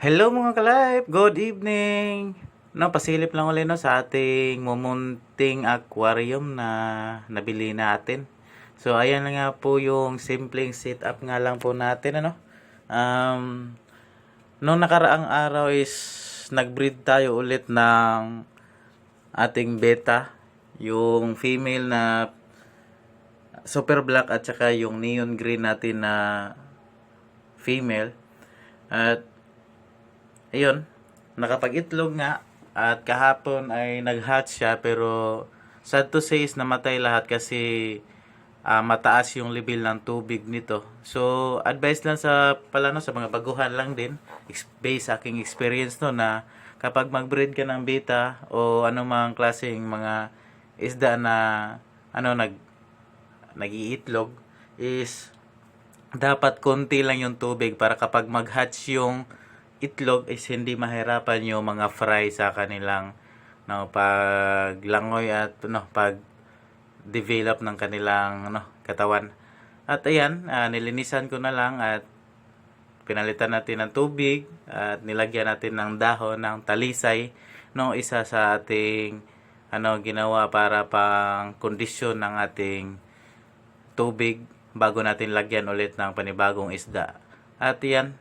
Hello mga ka-life! Good evening! Pasilip lang ulit sa ating mumunting aquarium na nabili natin. So, ayan na nga po yung simpleng setup nga lang po natin. Um, Nung nakaraang araw is nag-breed tayo ulit ng ating beta. Yung female na super black at saka yung neon green natin na female. At ayun, nakapag-itlog nga at kahapon ay nag-hatch siya pero sad to say is namatay lahat kasi mataas yung level ng tubig nito. So, advice lang sa mga baguhan lang din, based sa aking experience na kapag mag-breed ka ng beta o anumang klaseng mga isda na ano nag-iitlog is dapat konti lang yung tubig para kapag mag-hatch yung itlog is hindi mahirapan yung mga fry sa kanilang paglangoy at pag develop ng kanilang katawan. At ayan, nilinisan ko na lang at pinalitan natin ng tubig at nilagyan natin ng dahon ng talisay isa sa ating ginawa para pang kondisyon ng ating tubig bago natin lagyan ulit ng panibagong isda. At yan,